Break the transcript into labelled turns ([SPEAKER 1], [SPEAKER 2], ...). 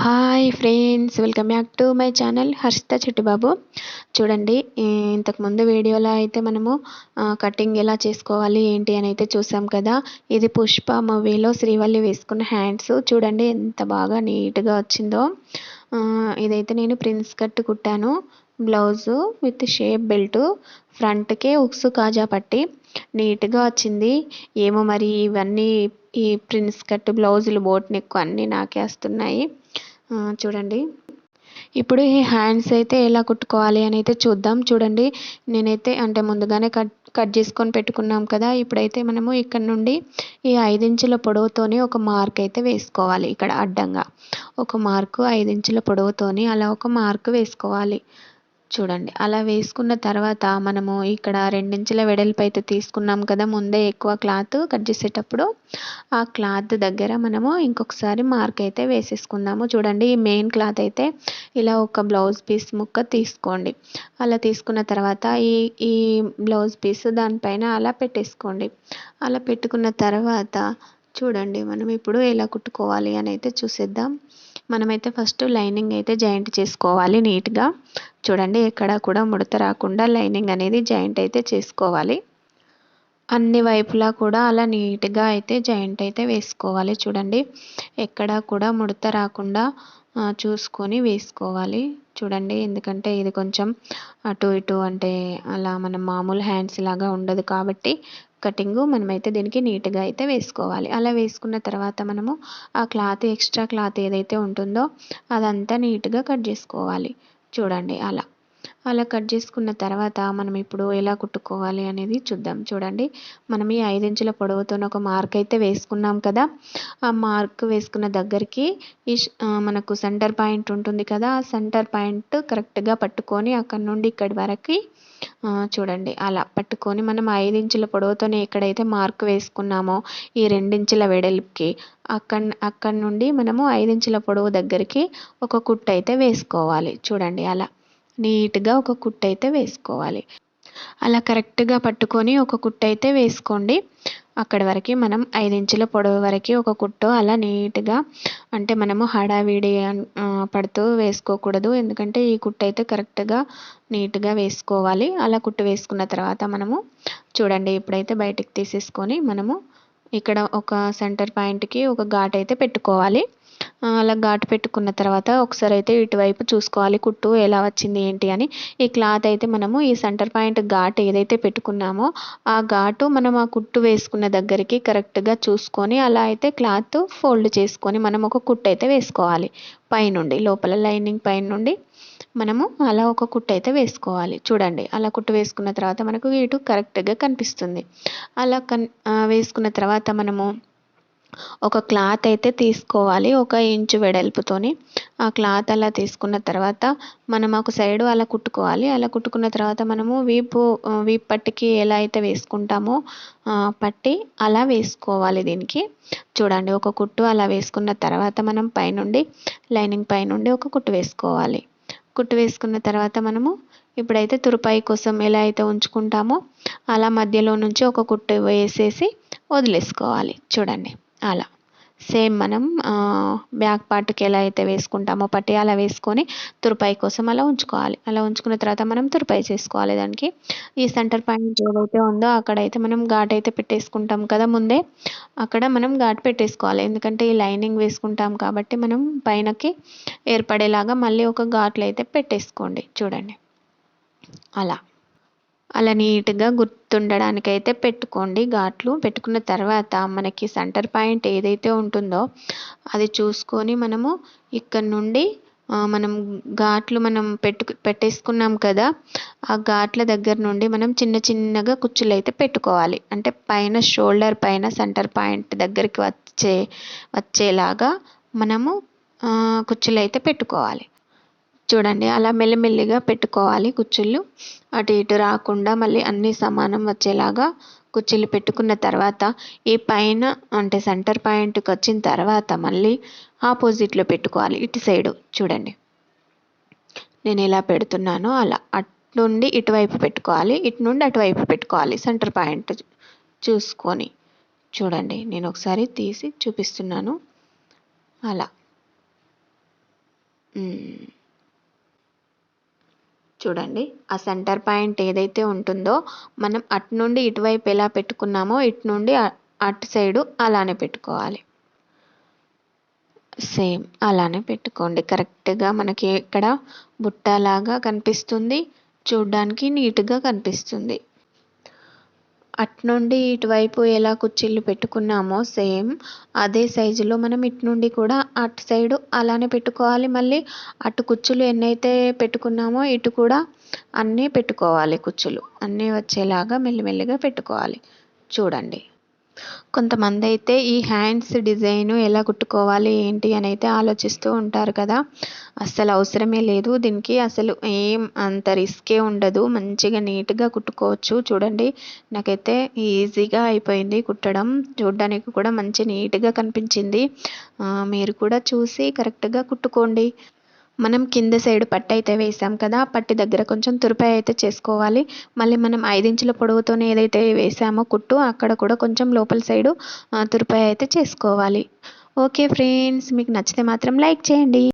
[SPEAKER 1] Hi friends, welcome back to my channel Harshitha Chittibabu. చూడండి, ఇంతకుముందు వీడియోలో అయితే మనము కటింగ్ ఎలా చేసుకోవాలి ఏంటి అని అయితే చూసాం కదా. ఇది పుష్ప మూవీలో శ్రీవల్లి వేసుకున్న హ్యాండ్స్. చూడండి ఎంత బాగా నీట్గా వచ్చిందో. ఇదైతే నేను ప్రిన్స్ కట్ కుట్టాను. బ్లౌజు విత్ షేప్ బెల్ట్, ఫ్రంట్కే ఉక్సు కాజా పట్టి నీట్గా వచ్చింది. ఏమో మరి ఇవన్నీ ఈ ప్రిన్స్ కట్ బ్లౌజులు బోట్ నెక్ అన్నీ నాకే వస్తున్నాయి. చూడండి, ఇప్పుడు ఈ హ్యాండ్స్ అయితే ఎలా కుట్టుకోవాలి అని అయితే చూద్దాం. చూడండి, నేనైతే అంటే ముందుగానే కట్ కట్ చేసుకొని పెట్టుకున్నాం కదా. ఇప్పుడైతే మనము ఇక్కడ నుండి ఈ 5 ఇంచుల పొడవుతోని ఒక మార్క్ అయితే వేసుకోవాలి. ఇక్కడ అడ్డంగా ఒక మార్కు 5 ఇంచుల పొడవుతోని అలా ఒక మార్క్ వేసుకోవాలి. చూడండి, అలా వేసుకున్న తర్వాత మనము ఇక్కడ 2 ఇంచుల వెడల్పు అయితే తీసుకున్నాం కదా ముందే ఎక్కువ క్లాత్ కట్ చేసేటప్పుడు. ఆ క్లాత్ దగ్గర మనము ఇంకొకసారి మార్క్ అయితే వేసేసుకుందాము. చూడండి, ఈ మెయిన్ క్లాత్ అయితే ఇలా ఒక బ్లౌజ్ పీస్ ముక్క తీసుకోండి. అలా తీసుకున్న తర్వాత ఈ ఈ బ్లౌజ్ పీస్ దానిపైన అలా పెట్టేసుకోండి. అలా పెట్టుకున్న తర్వాత చూడండి, మనం ఇప్పుడు ఎలా కుట్టుకోవాలి అని అయితే చూసేద్దాం. మనమైతే ఫస్ట్ లైనింగ్ అయితే జాయింట్ చేసుకోవాలి నీట్గా. చూడండి, ఎక్కడ కూడా ముడత రాకుండా లైనింగ్ అనేది జాయింట్ అయితే చేసుకోవాలి. అన్ని వైపులా కూడా అలా నీట్గా అయితే జాయింట్ అయితే వేసుకోవాలి. చూడండి, ఎక్కడ కూడా ముడత రాకుండా చూసుకొని వేసుకోవాలి. చూడండి, ఎందుకంటే ఇది కొంచెం అటు ఇటు అంటే అలా మనం మామూలు హ్యాండ్స్ లాగా ఉండదు కాబట్టి కటింగు మనమైతే దీనికి నీట్గా అయితే వేసుకోవాలి. అలా వేసుకున్న తర్వాత మనము ఆ క్లాత్ ఎక్స్ట్రా క్లాత్ ఏదైతే ఉంటుందో అదంతా నీట్గా కట్ చేసుకోవాలి. చూడండి, అలా కట్ చేసుకున్న తర్వాత మనం ఇప్పుడు ఎలా కుట్టుకోవాలి అనేది చూద్దాం. చూడండి, మనం ఈ 5 ఇంచుల పొడవుతో ఒక మార్క్ అయితే వేసుకున్నాం కదా. ఆ మార్క్ వేసుకున్న దగ్గరికి మనకు సెంటర్ పాయింట్ ఉంటుంది కదా. ఆ సెంటర్ పాయింట్ కరెక్ట్గా పట్టుకొని అక్కడ నుండి ఇక్కడి వరకు చూడండి అలా పట్టుకొని మనం 5 ఇంచుల పొడవుతోనే ఎక్కడైతే మార్క్ వేసుకున్నామో ఈ 2 ఇంచుల వెడల్పుకి అక్కడ నుండి మనము 5 ఇంచుల పొడవు దగ్గరికి ఒక కుట్టు అయితే వేసుకోవాలి. చూడండి, అలా నీట్గా ఒక కుట్టు అయితే వేసుకోవాలి. అలా కరెక్ట్గా పట్టుకొని ఒక కుట్టు అయితే వేసుకోండి. అక్కడి వరకు మనం 5 ఇంచుల పొడవు వరకు ఒక కుట్టు అలా నీట్గా అంటే మనము హడావిడి పడుతూ వేసుకోకూడదు. ఎందుకంటే ఈ కుట్టు అయితే కరెక్ట్గా నీట్గా వేసుకోవాలి. అలా కుట్టు వేసుకున్న తర్వాత మనము చూడండి, ఇప్పుడైతే బయటికి తీసేసుకొని మనము ఇక్కడ ఒక సెంటర్ పాయింట్కి ఒక ఘాట్ అయితే పెట్టుకోవాలి. అలా ఘాటు పెట్టుకున్న తర్వాత ఒకసారి అయితే ఇటువైపు చూసుకోవాలి కుట్టు ఎలా వచ్చింది ఏంటి అని. ఈ క్లాత్ అయితే మనము ఈ సెంటర్ పాయింట్ ఘాటు ఏదైతే పెట్టుకున్నామో ఆ ఘాటు మనం ఆ కుట్టు వేసుకున్న దగ్గరికి కరెక్ట్గా చూసుకొని అలా అయితే క్లాత్ ఫోల్డ్ చేసుకొని మనం ఒక కుట్టు అయితే వేసుకోవాలి. పైనుండి లోపల లైనింగ్ పైన నుండి మనము అలా ఒక కుట్టు అయితే వేసుకోవాలి. చూడండి, అలా కుట్టు వేసుకున్న తర్వాత మనకు ఇటు కరెక్ట్గా కనిపిస్తుంది. అలా వేసుకున్న తర్వాత మనము ఒక క్లాత్ అయితే తీసుకోవాలి 1 ఇంచు వెడల్పుతోని. ఆ క్లాత్ అలా తీసుకున్న తర్వాత మనం ఒక సైడు అలా కుట్టుకోవాలి. అలా కుట్టుకున్న తర్వాత మనము వీపు పట్టికి ఎలా అయితే వేసుకుంటామో పట్టి అలా వేసుకోవాలి దీనికి. చూడండి, ఒక కుట్టు అలా వేసుకున్న తర్వాత మనం పైనుండి లైనింగ్ పైనుండి ఒక కుట్టు వేసుకోవాలి. కుట్టు వేసుకున్న తర్వాత మనము ఇప్పుడైతే తురుపాయి కోసం ఎలా అయితే ఉంచుకుంటామో అలా మధ్యలో నుంచి ఒక కుట్టు వేసేసి వదిలేసుకోవాలి. చూడండి, అలా సేమ్ మనం బ్యాక్ పార్ట్కి ఎలా అయితే వేసుకుంటామో పట్టి అలా వేసుకొని తురుపాయి కోసం అలా ఉంచుకోవాలి. అలా ఉంచుకున్న తర్వాత మనం తురుపాయి చేసుకోవాలి. దానికి ఈ సెంటర్ పాయింట్ ఏదైతే ఉందో అక్కడైతే మనం ఘాట్ అయితే పెట్టేసుకుంటాం కదా ముందే. అక్కడ మనం ఘాట్ పెట్టేసుకోవాలి. ఎందుకంటే ఈ లైనింగ్ వేసుకుంటాం కాబట్టి మనం పైనకి ఏర్పడేలాగా మళ్ళీ ఒక ఘాట్లు అయితే పెట్టేసుకోండి. చూడండి, అలా నీట్గా గుర్తుండడానికైతే పెట్టుకోండి. ఘాట్లు పెట్టుకున్న తర్వాత మనకి సెంటర్ పాయింట్ ఏదైతే ఉంటుందో అది చూసుకొని మనము ఇక్కడ నుండి మనం ఘాట్లు మనం పెట్టేసుకున్నాం కదా. ఆ ఘాట్ల దగ్గర నుండి మనం చిన్న చిన్నగా కుచ్చులు అయితే పెట్టుకోవాలి. అంటే పైన షోల్డర్ పైన సెంటర్ పాయింట్ దగ్గరికి వచ్చేలాగా మనము కుచ్చులు అయితే పెట్టుకోవాలి. చూడండి, అలా మెల్లిమెల్లిగా పెట్టుకోవాలి కుచ్చుళ్ళు. అటు ఇటు రాకుండా మళ్ళీ అన్నీ సమానం వచ్చేలాగా కుచ్చులు పెట్టుకున్న తర్వాత ఈ పైన అంటే సెంటర్ పాయింట్కి వచ్చిన తర్వాత మళ్ళీ ఆపోజిట్లో పెట్టుకోవాలి. ఇటు సైడు చూడండి, నేను ఎలా పెడుతున్నానో అలా అటు నుండి ఇటువైపు పెట్టుకోవాలి, ఇటు నుండి అటువైపు పెట్టుకోవాలి సెంటర్ పాయింట్ చూసుకొని. చూడండి, నేను ఒకసారి తీసి చూపిస్తున్నాను. అలా చూడండి, ఆ సెంటర్ పాయింట్ ఏదైతే ఉంటుందో మనం అటు నుండి ఇటువైపు ఎలా పెట్టుకున్నామో ఇటు నుండి అటు సైడు అలానే పెట్టుకోవాలి. సేమ్ అలానే పెట్టుకోండి. కరెక్ట్గా మనకి ఇక్కడ బుట్టలాగా కనిపిస్తుంది, చూడ్డానికి నీట్గా కనిపిస్తుంది. అటు నుండి ఇటువైపు ఎలా కుచ్చిళ్ళు పెట్టుకున్నామో సేమ్ అదే సైజులో మనం ఇటు నుండి కూడా అటు సైడు అలానే పెట్టుకోవాలి. మళ్ళీ అటు కుచ్చులు ఎన్నైతే పెట్టుకున్నామో ఇటు కూడా అన్నీ పెట్టుకోవాలి. కుచ్చులు అన్నీ వచ్చేలాగా మెల్లిమెల్లిగా పెట్టుకోవాలి. చూడండి, కొంతమంది అయితే ఈ హ్యాండ్స్ డిజైన్ ఎలా కుట్టుకోవాలి ఏంటి అని అయితే ఆలోచిస్తూ ఉంటారు కదా. అస్సలు అవసరమే లేదు దీనికి, అసలు ఏం అంత రిస్కే ఉండదు. మంచిగా నీట్గా కుట్టుకోవచ్చు. చూడండి, నాకైతే ఈజీగా అయిపోయింది కుట్టడం. చూడడానికి కూడా మంచి నీట్గా కనిపించింది. మీరు కూడా చూసి కరెక్ట్గా కుట్టుకోండి. మనం కింద సైడ్ పట్టు అయితే వేసాం కదా, పట్టి దగ్గర కొంచెం తురుపాయి అయితే చేసుకోవాలి. మళ్ళీ మనం 5 ఇంచుల పొడవుతోనే ఏదైతే వేసామో కుట్టు అక్కడ కూడా కొంచెం లోపల సైడు తురుపాయి అయితే చేసుకోవాలి. ఓకే ఫ్రెండ్స్, మీకు నచ్చితే మాత్రం లైక్ చేయండి.